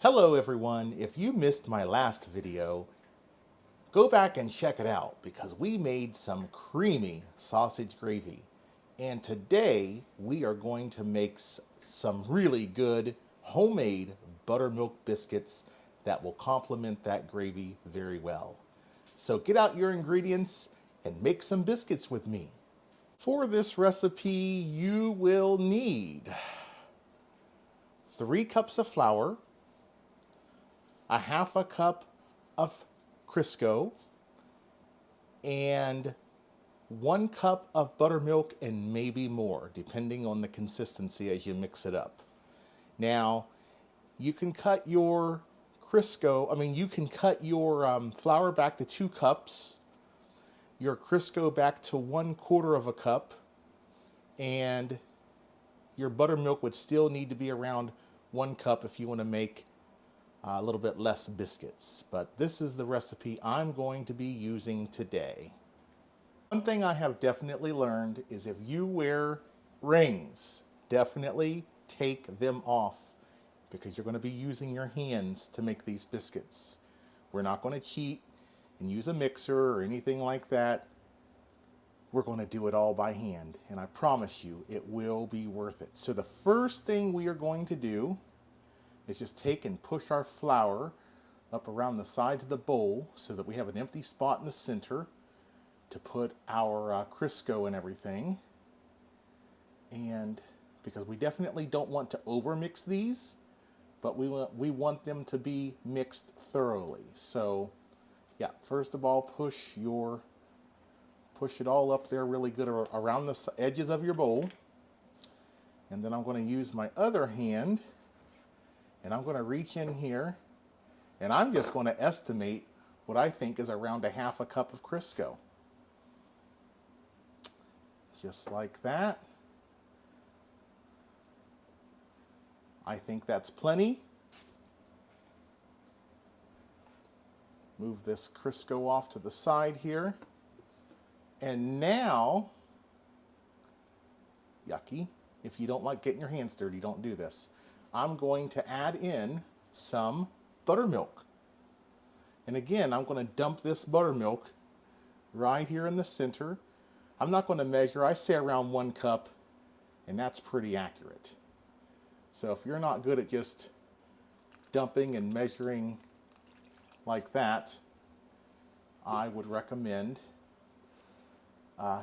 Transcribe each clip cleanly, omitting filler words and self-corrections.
Hello everyone, if you missed my last video, go back and check it out because we made some creamy sausage gravy. And today we are going to make some really good homemade buttermilk biscuits that will complement that gravy very well. So get out your ingredients and make some biscuits with me. For this recipe, you will need 3 cups of flour, a half a cup of Crisco, and 1 cup of buttermilk and maybe more, depending on the consistency as you mix it up. Now, you can cut your you can cut your flour back to 2 cups, your Crisco back to 1/4 of a cup, and your buttermilk would still need to be around 1 cup if you want to make a little bit less biscuits. But this is the recipe I'm going to be using today. One thing I have definitely learned is if you wear rings, definitely take them off because you're going to be using your hands to make these biscuits. We're not going to cheat and use a mixer or anything like that. We're going to do it all by hand, and I promise you it will be worth it. So the first thing we are going to do is just take and push our flour up around the sides of the bowl so that we have an empty spot in the center to put our Crisco and everything. And because we definitely don't want to overmix these, but we want them to be mixed thoroughly. So yeah, first of all, push it all up there really good around the edges of your bowl. And then I'm going to use my other hand and I'm going to reach in here and I'm just going to estimate what I think is around a half a cup of Crisco. Just like that. I think that's plenty. Move this Crisco off to the side here. And now, yucky, if you don't like getting your hands dirty, don't do this. I'm going to add in some buttermilk. And again, I'm going to dump this buttermilk right here in the center. I'm not going to measure, I say around 1 cup, and that's pretty accurate. So if you're not good at just dumping and measuring like that, I would recommend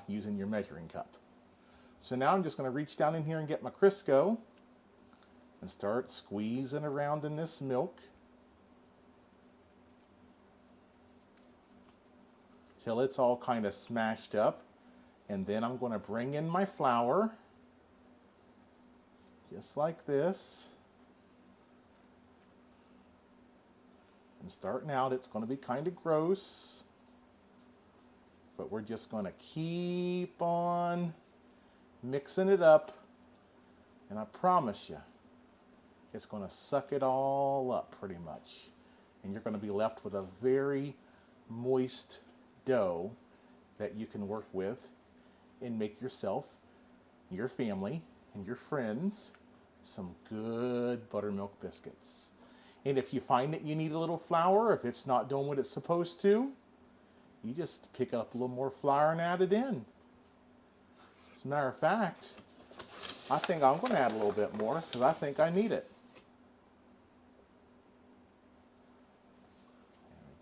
using your measuring cup. So now I'm just going to reach down in here and get my Crisco and start squeezing around in this milk till it's all kind of smashed up. And then I'm going to bring in my flour just like this. And starting out, it's going to be kind of gross, but we're just going to keep on mixing it up, and I promise you it's going to suck it all up pretty much, and you're going to be left with a very moist dough that you can work with and make yourself, your family, and your friends some good buttermilk biscuits. And if you find that you need a little flour, if it's not doing what it's supposed to, you just pick up a little more flour and add it in. As a matter of fact, I think I'm going to add a little bit more because I think I need it.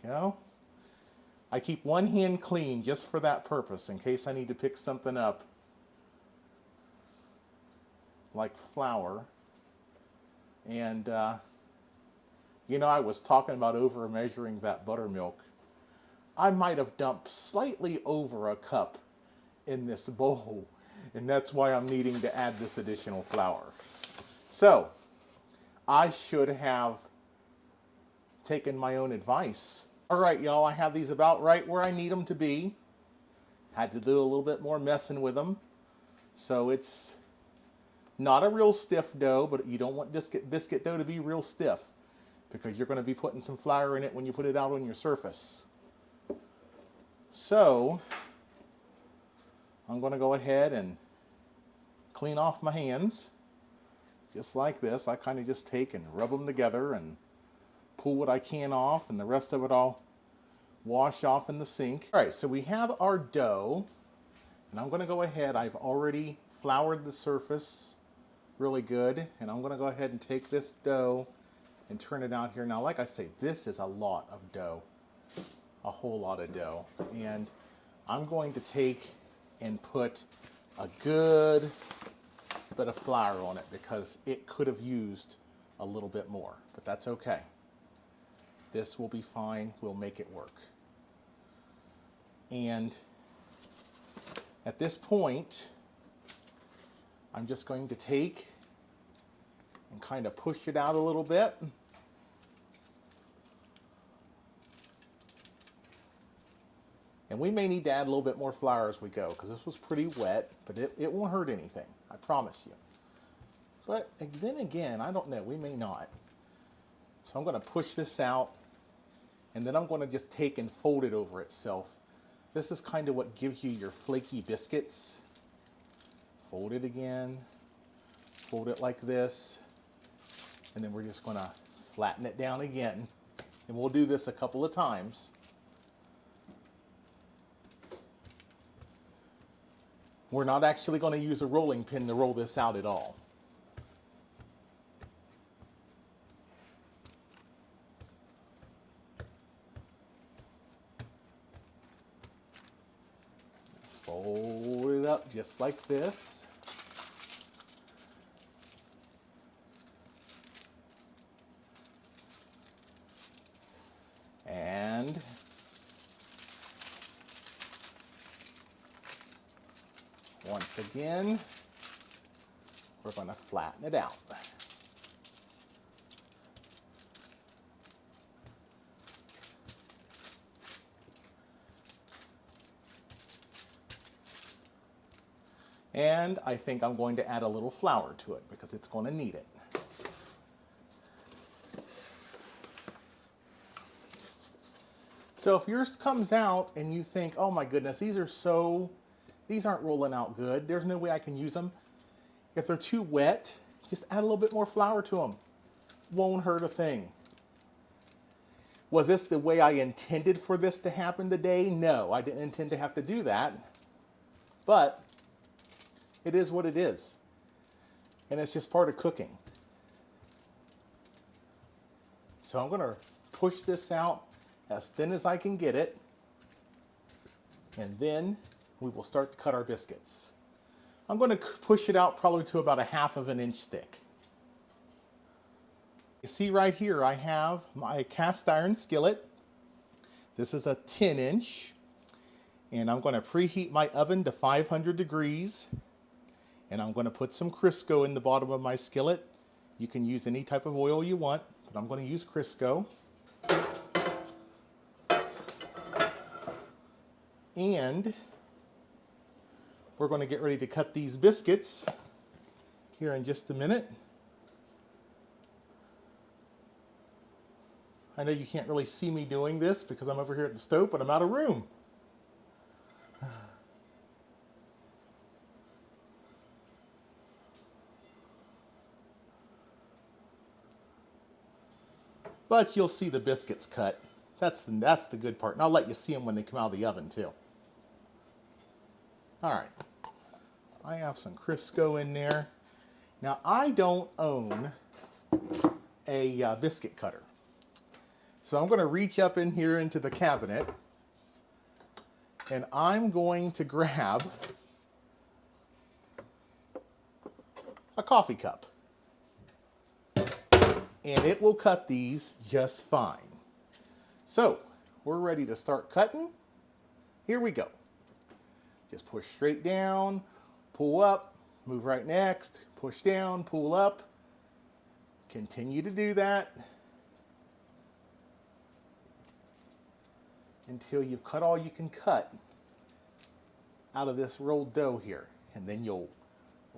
There we go. I keep one hand clean just for that purpose in case I need to pick something up like flour. And you know, I was talking about over measuring that buttermilk. I might have dumped slightly over a cup in this bowl, and that's why I'm needing to add this additional flour. So I should have taken my own advice. All right, y'all, I have these about right where I need them to be. Had to do a little bit more messing with them. So it's not a real stiff dough, but you don't want biscuit dough to be real stiff because you're going to be putting some flour in it when you put it out on your surface. So I'm going to go ahead and clean off my hands just like this. I kind of just take and rub them together and pull what I can off, and the rest of it I'll wash off in the sink. All right, so we have our dough, and I'm gonna go ahead, I've already floured the surface really good, and I'm gonna go ahead and take this dough and turn it out here. Now, like I say, this is a lot of dough, a whole lot of dough, and I'm going to take and put a good bit of flour on it because it could have used a little bit more, but that's okay. This will be fine, we'll make it work. And at this point, I'm just going to take and kind of push it out a little bit. And we may need to add a little bit more flour as we go because this was pretty wet, but it won't hurt anything, I promise you. But then again, I don't know, we may not. So I'm going to push this out, and then I'm going to just take and fold it over itself. This is kind of what gives you your flaky biscuits. Fold it again, fold it like this, and then we're just going to flatten it down again. And we'll do this a couple of times. We're not actually going to use a rolling pin to roll this out at all. Fold it up just like this. And once again, we're going to flatten it out. And I think I'm going to add a little flour to it because it's going to need it. So if yours comes out and you think, oh my goodness, these aren't rolling out good, there's no way I can use them. If they're too wet, just add a little bit more flour to them. Won't hurt a thing. Was this the way I intended for this to happen today? No, I didn't intend to have to do that. But it is what it is. And it's just part of cooking. So I'm going to push this out as thin as I can get it. And then we will start to cut our biscuits. I'm going to push it out probably to about 1/2 inch thick. You see right here I have my cast iron skillet. This is a 10-inch. And I'm going to preheat my oven to 500 degrees. And I'm going to put some Crisco in the bottom of my skillet. You can use any type of oil you want, but I'm going to use Crisco. And we're going to get ready to cut these biscuits here in just a minute. I know you can't really see me doing this because I'm over here at the stove, but I'm out of room. But you'll see the biscuits cut. That's the good part. And I'll let you see them when they come out of the oven too. All right. I have some Crisco in there. Now I don't own a biscuit cutter. So I'm going to reach up in here into the cabinet and I'm going to grab a coffee cup. And it will cut these just fine. So we're ready to start cutting. Here we go. Just push straight down, pull up, move right next, push down, pull up. Continue to do that until you've cut all you can cut out of this rolled dough here. And then you'll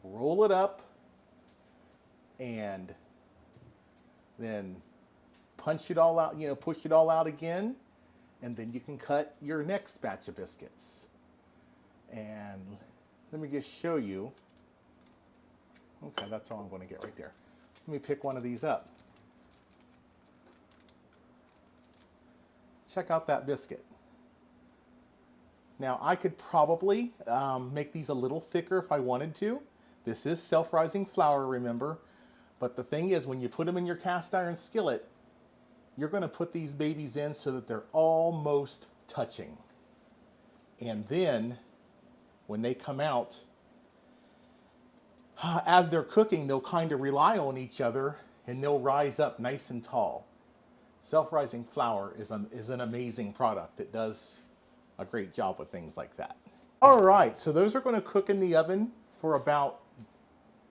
roll it up and then punch it all out, push it all out again, and then you can cut your next batch of biscuits. And let me just show you. Okay, that's all I'm going to get right there. Let me pick one of these up. check out that biscuit. Now I could probably make these a little thicker if I wanted to. This is self-rising flour, remember. But the thing is, when you put them in your cast iron skillet, you're going to put these babies in so that they're almost touching. And then when they come out, as they're cooking, they'll kind of rely on each other and they'll rise up nice and tall. Self-rising flour is an amazing product. It does a great job with things like that. All right, so those are going to cook in the oven for about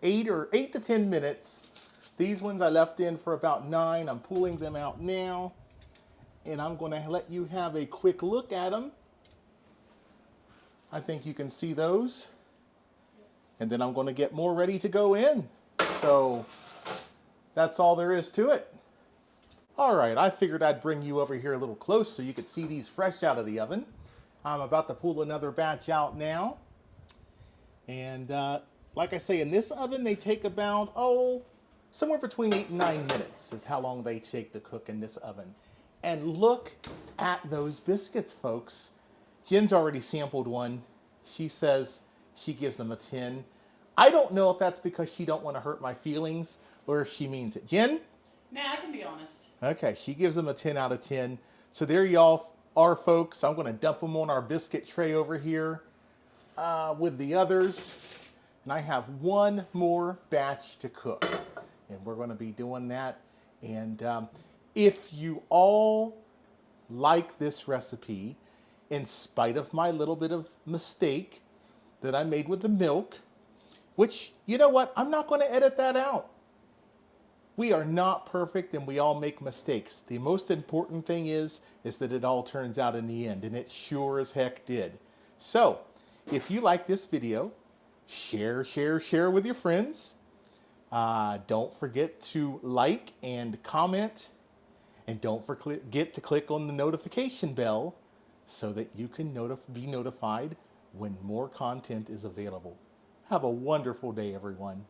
8 to 10 minutes. These ones I left in for about 9. I'm pulling them out now, and I'm going to let you have a quick look at them. I think you can see those. And then I'm going to get more ready to go in. So that's all there is to it. All right, I figured I'd bring you over here a little close so you could see these fresh out of the oven. I'm about to pull another batch out now. And like I say, in this oven, they take about, somewhere between 8 and 9 minutes is how long they take to cook in this oven. And look at those biscuits, folks. Jen's already sampled one. She says she gives them a 10. I don't know if that's because she don't want to hurt my feelings or if she means it. Jen? Nah, I can be honest. Okay, she gives them a 10 out of 10. So there y'all are, folks. I'm going to dump them on our biscuit tray over here with the others. And I have one more batch to cook. And we're going to be doing that. And if you all like this recipe, in spite of my little bit of mistake that I made with the milk, which, you know what, I'm not going to edit that out. We are not perfect and we all make mistakes. The most important thing is that it all turns out in the end, and it sure as heck did. So, if you like this video, share with your friends. Don't forget to like and comment, and don't forget to click on the notification bell so that you can be notified when more content is available. Have a wonderful day, everyone.